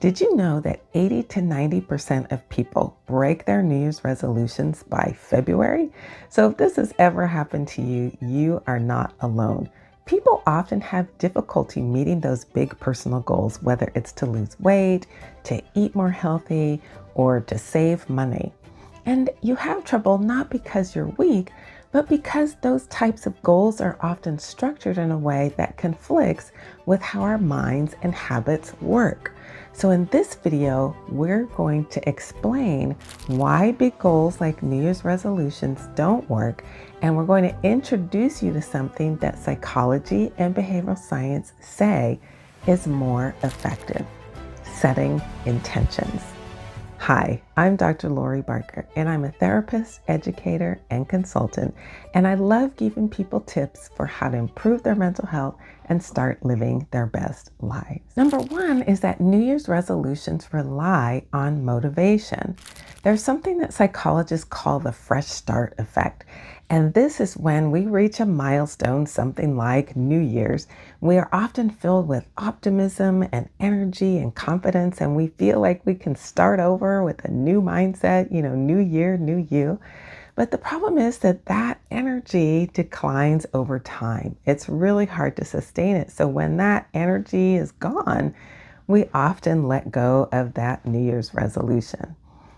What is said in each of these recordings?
Did you know that 80 to 90% of people break their New Year's resolutions by February? So if this has ever happened to you, you are not alone. People often have difficulty meeting those big personal goals, whether it's to lose weight, to eat more healthy, or to save money. And you have trouble not because you're weak, but because those types of goals are often structured in a way that conflicts with how our minds and habits work. So in this video, we're going to explain why big goals like New Year's resolutions don't work, and we're going to introduce you to something that psychology and behavioral science say is more effective: setting intentions. Hi, I'm Dr. Lori Barker, and I'm a therapist, educator, and consultant, and I love giving people tips for how to improve their mental health and start living their best lives. Number one is that New Year's resolutions rely on motivation. There's something that psychologists call the fresh start effect. And this is when we reach a milestone, something like New Year's. We are often filled with optimism and energy and confidence, and we feel like we can start over with a new mindset, new year, new you. But the problem is that that energy declines over time. It's really hard to sustain it. So when that energy is gone, we often let go of that New Year's resolution.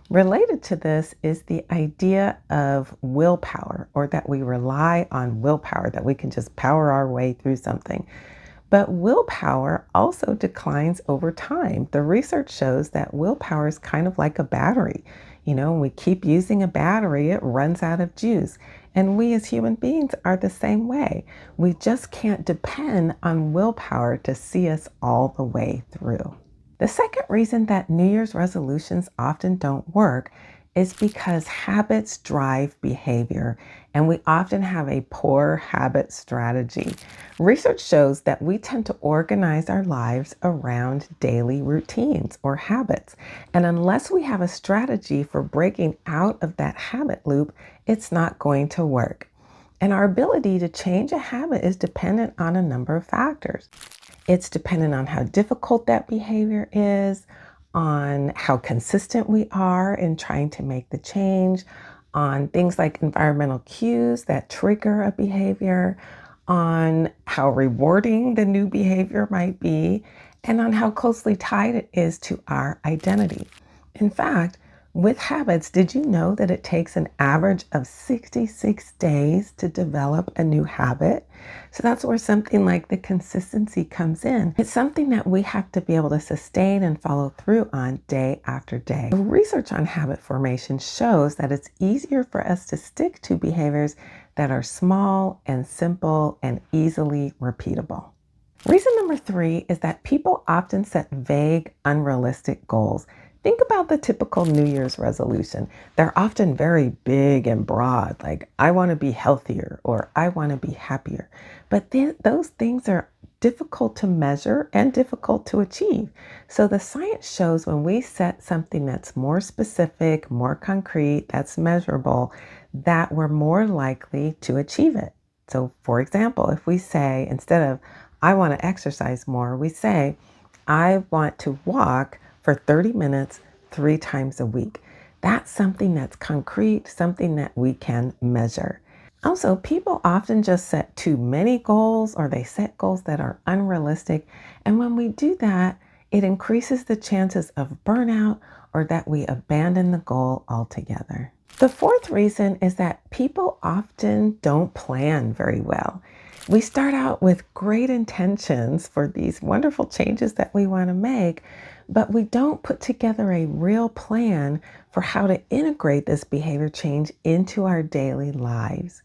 Related to this is the idea of willpower, or that we rely on willpower, that we can just power our way through something. But willpower also declines over time. The research shows that willpower is kind of like a battery. When we keep using a battery, it runs out of juice. And we as human beings are the same way. We just can't depend on willpower to see us all the way through. The second reason that New Year's resolutions often don't work is because habits drive behavior, and we often have a poor habit strategy. Research shows that we tend to organize our lives around daily routines or habits, and unless we have a strategy for breaking out of that habit loop, it's not going to work. And our ability to change a habit is dependent on a number of factors. It's dependent on how difficult that behavior is, on how consistent we are in trying to make the change, on things like environmental cues that trigger a behavior, on how rewarding the new behavior might be, and on how closely tied it is to our identity. In fact, with habits, did you know that it takes an average of 66 days to develop a new habit? So that's where something like the consistency comes in. It's something that we have to be able to sustain and follow through on day after day. The research on habit formation shows that it's easier for us to stick to behaviors that are small and simple and easily repeatable. Reason number three is that people often set vague, unrealistic goals. Think about the typical New Year's resolution. They're often very big and broad, like, I want to be healthier or I want to be happier. But those things are difficult to measure and difficult to achieve. So the science shows when we set something that's more specific, more concrete, that's measurable, that we're more likely to achieve it. So for example, if we say, instead of I want to exercise more, we say, I want to walk for 30 minutes 3 times a week. That's something that's concrete, something that we can measure. Also, people often just set too many goals, or they set goals that are unrealistic. And when we do that, it increases the chances of burnout or that we abandon the goal altogether. The fourth reason is that people often don't plan very well. We start out with great intentions for these wonderful changes that we want to make, but we don't put together a real plan for how to integrate this behavior change into our daily lives.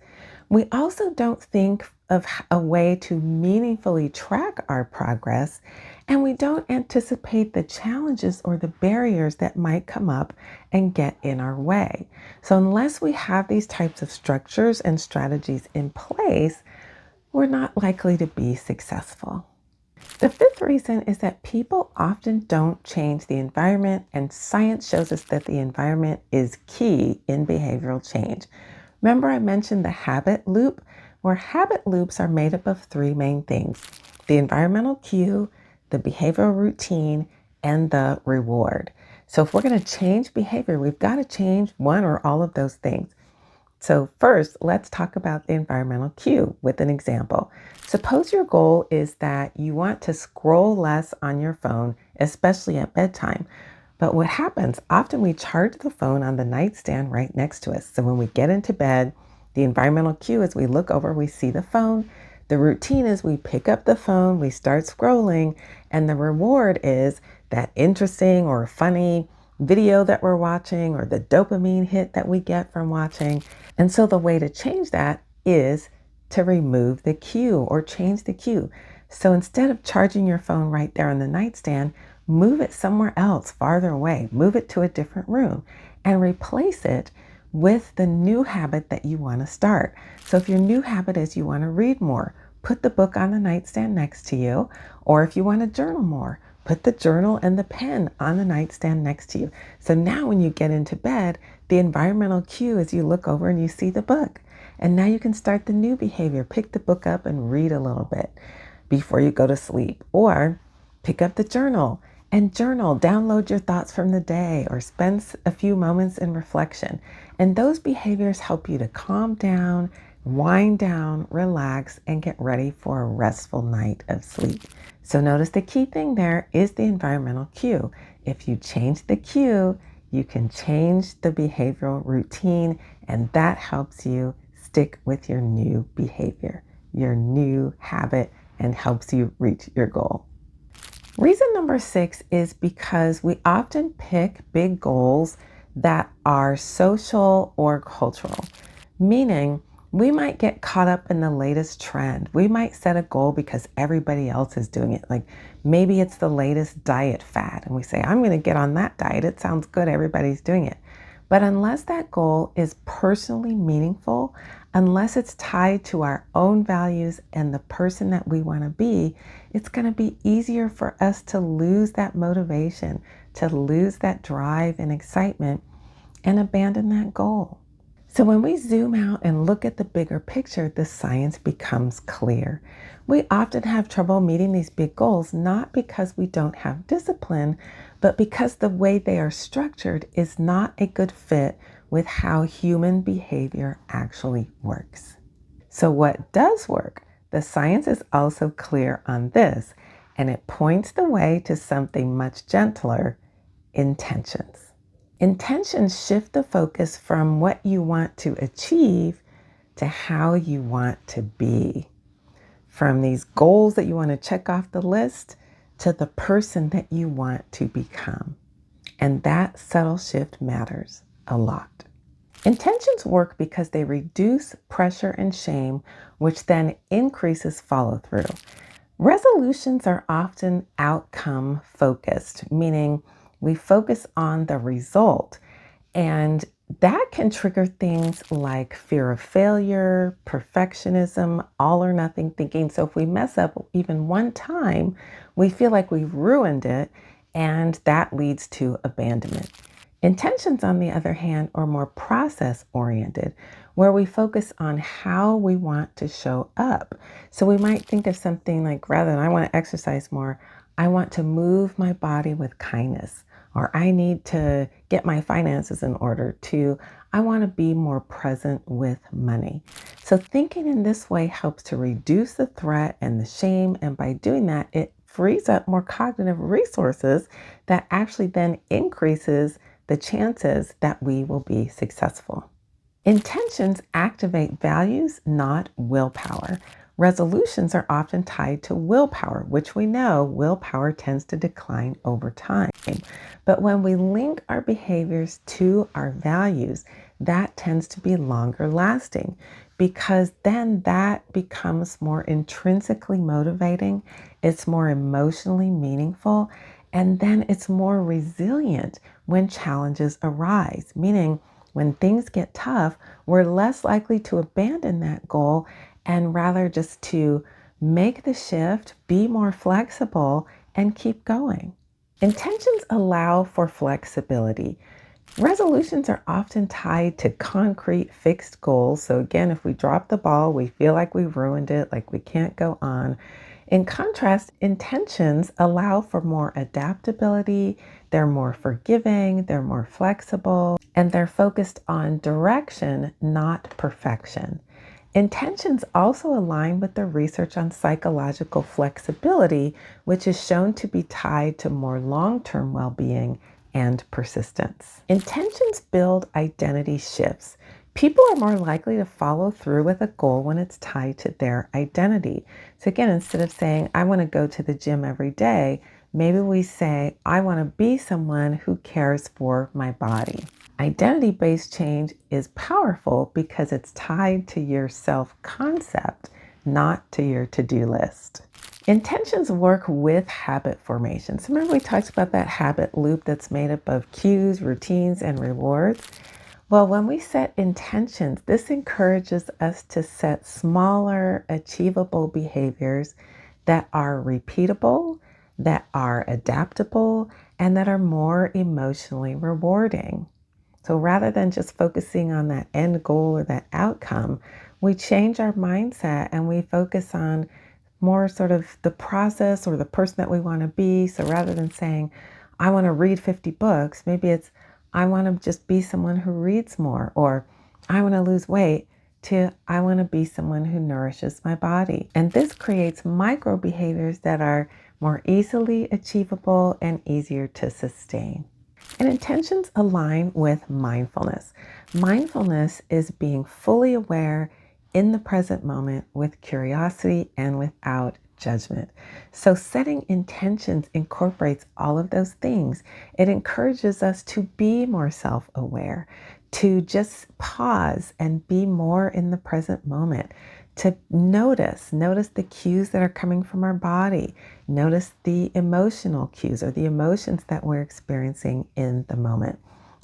We also don't think of a way to meaningfully track our progress, and we don't anticipate the challenges or the barriers that might come up and get in our way. So unless we have these types of structures and strategies in place, we're not likely to be successful. The fifth reason is that people often don't change the environment, and science shows us that the environment is key in behavioral change. Remember I mentioned the habit loop, where habit loops are made up of 3 main things: the environmental cue, the behavioral routine, and the reward. So if we're going to change behavior, we've got to change one or all of those things. So first, let's talk about the environmental cue with an example. Suppose your goal is that you want to scroll less on your phone, especially at bedtime. But what happens, often we charge the phone on the nightstand right next to us. So when we get into bed, the environmental cue is we look over, we see the phone. The routine is we pick up the phone, we start scrolling, and the reward is that interesting or funny video that we're watching or the dopamine hit that we get from watching. And so the way to change that is to remove the cue or change the cue. So instead of charging your phone right there on the nightstand, move it somewhere else, farther away. Move it to a different room and replace it with the new habit that you want to start. So if your new habit is you want to read more, put the book on the nightstand next to you. Or if you want to journal more, put the journal and the pen on the nightstand next to you. So now when you get into bed, the environmental cue is you look over and you see the book. And now you can start the new behavior. Pick the book up and read a little bit before you go to sleep. Or pick up the journal and journal, download your thoughts from the day or spend a few moments in reflection. And those behaviors help you to calm down, wind down, relax, and get ready for a restful night of sleep. So notice the key thing there is the environmental cue. If you change the cue, you can change the behavioral routine, and that helps you stick with your new behavior, your new habit, and helps you reach your goal. Reason number 6 is because we often pick big goals that are social or cultural, meaning we might get caught up in the latest trend. We might set a goal because everybody else is doing it. Like maybe it's the latest diet fad, and we say, I'm going to get on that diet. It sounds good. Everybody's doing it. But unless that goal is personally meaningful, unless it's tied to our own values and the person that we want to be, it's going to be easier for us to lose that motivation, to lose that drive and excitement, and abandon that goal. So when we zoom out and look at the bigger picture, the science becomes clear. We often have trouble meeting these big goals, not because we don't have discipline, but because the way they are structured is not a good fit with how human behavior actually works. So what does work? The science is also clear on this, and it points the way to something much gentler: intentions. Intentions shift the focus from what you want to achieve to how you want to be. From these goals that you want to check off the list to the person that you want to become. And that subtle shift matters a lot. Intentions work because they reduce pressure and shame, which then increases follow through. Resolutions are often outcome focused, meaning we focus on the result, and that can trigger things like fear of failure, perfectionism, all or nothing thinking. So if we mess up even one time, we feel like we've ruined it, and that leads to abandonment. Intentions, on the other hand, are more process oriented, where we focus on how we want to show up. So we might think of something like, rather than I want to exercise more, I want to move my body with kindness, or I need to get my finances in order, to I want to be more present with money. So thinking in this way helps to reduce the threat and the shame. And by doing that, it frees up more cognitive resources that actually then increases the chances that we will be successful. Intentions activate values, not willpower. Resolutions are often tied to willpower, which we know willpower tends to decline over time. But when we link our behaviors to our values, that tends to be longer lasting, because then that becomes more intrinsically motivating, it's more emotionally meaningful, and then it's more resilient when challenges arise, meaning when things get tough, we're less likely to abandon that goal and rather just to make the shift, be more flexible, and keep going. Intentions allow for flexibility. Resolutions are often tied to concrete fixed goals. So again, if we drop the ball, we feel like we've ruined it, like we can't go on. In contrast, intentions allow for more adaptability, they're more forgiving, they're more flexible, and they're focused on direction, not perfection. Intentions also align with the research on psychological flexibility, which is shown to be tied to more long term well being and persistence. Intentions build identity shifts. People are more likely to follow through with a goal when it's tied to their identity. So, again, instead of saying, I want to go to the gym every day, maybe we say, I want to be someone who cares for my body. Identity based change is powerful because it's tied to your self concept, not to your to do list. Intentions work with habit formation. So, remember we talked about that habit loop that's made up of cues, routines, and rewards? Well, when we set intentions, this encourages us to set smaller, achievable behaviors that are repeatable, that are adaptable, and that are more emotionally rewarding. So rather than just focusing on that end goal or that outcome, we change our mindset and we focus on more sort of the process or the person that we want to be. So rather than saying, I want to read 50 books, maybe it's, I want to just be someone who reads more, or I want to lose weight, to I want to be someone who nourishes my body. And this creates micro behaviors that are more easily achievable and easier to sustain. And intentions align with mindfulness. Mindfulness is being fully aware in the present moment with curiosity and without judgment. So, setting intentions incorporates all of those things. It encourages us to be more self aware, to just pause and be more in the present moment, to notice the cues that are coming from our body, notice the emotional cues or the emotions that we're experiencing in the moment.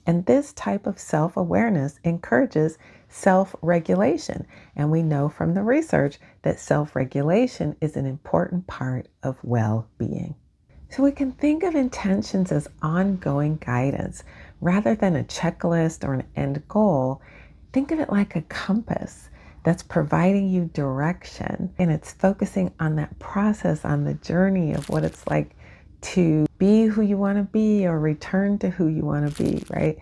And this type of self awareness encourages self regulation. And we know from the research that self regulation is an important part of well being. So we can think of intentions as ongoing guidance rather than a checklist or an end goal. Think of it like a compass that's providing you direction, and it's focusing on that process, on the journey of what it's like to be who you want to be or return to who you want to be, right?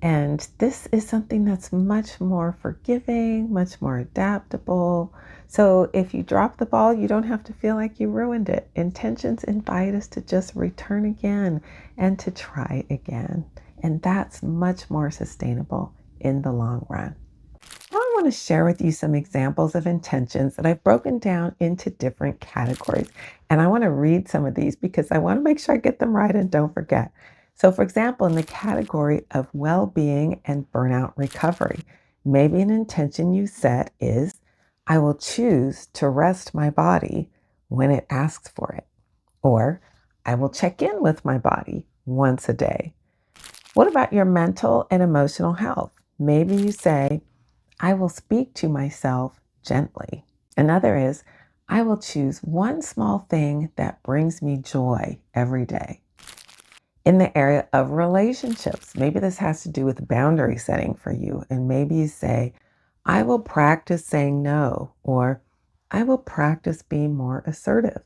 And this is something that's much more forgiving, much more adaptable. So if you drop the ball, you don't have to feel like you ruined it. Intentions invite us to just return again and to try again. And that's much more sustainable in the long run. Now I want to share with you some examples of intentions that I've broken down into different categories. And I want to read some of these because I want to make sure I get them right and don't forget. So, for example, in the category of well being and burnout recovery, maybe an intention you set is I will choose to rest my body when it asks for it, or I will check in with my body once a day. What about your mental and emotional health? Maybe you say, I will speak to myself gently. Another is, I will choose one small thing that brings me joy every day. In the area of relationships, maybe this has to do with boundary setting for you. And maybe you say, I will practice saying no, or I will practice being more assertive.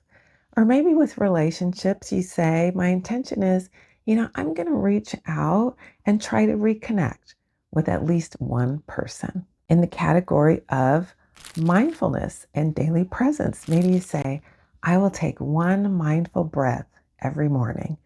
Or maybe with relationships, you say, my intention is, I'm going to reach out and try to reconnect with at least one person. In the category of mindfulness and daily presence, maybe you say, I will take one mindful breath every morning,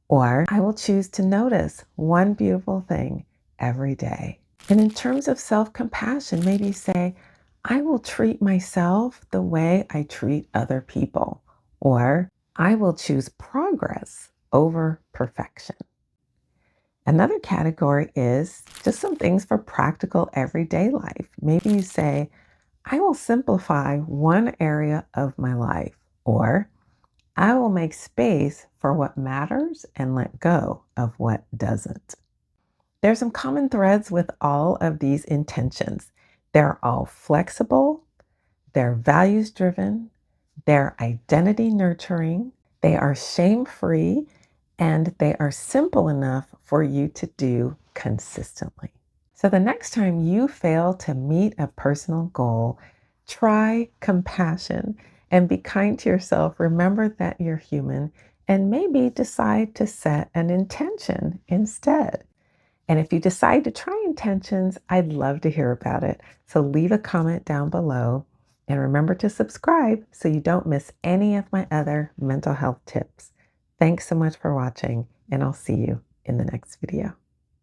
or I will choose to notice one beautiful thing every day. And in terms of self compassion, maybe you say, I will treat myself the way I treat other people, or I will choose progress over perfection. Another category is just some things for practical everyday life. Maybe you say, I will simplify one area of my life, or I will make space for what matters and let go of what doesn't. There's some common threads with all of these intentions. They're all flexible, they're values driven, they're identity nurturing, they are shame free, and they are simple enough for you to do consistently. So the next time you fail to meet a personal goal, try compassion And be kind to yourself. Remember that you're human and maybe decide to set an intention instead. And if you decide to try intentions, I'd love to hear about it. So leave a comment down below and remember to subscribe so you don't miss any of my other mental health tips. Thanks so much for watching, and I'll see you in the next video.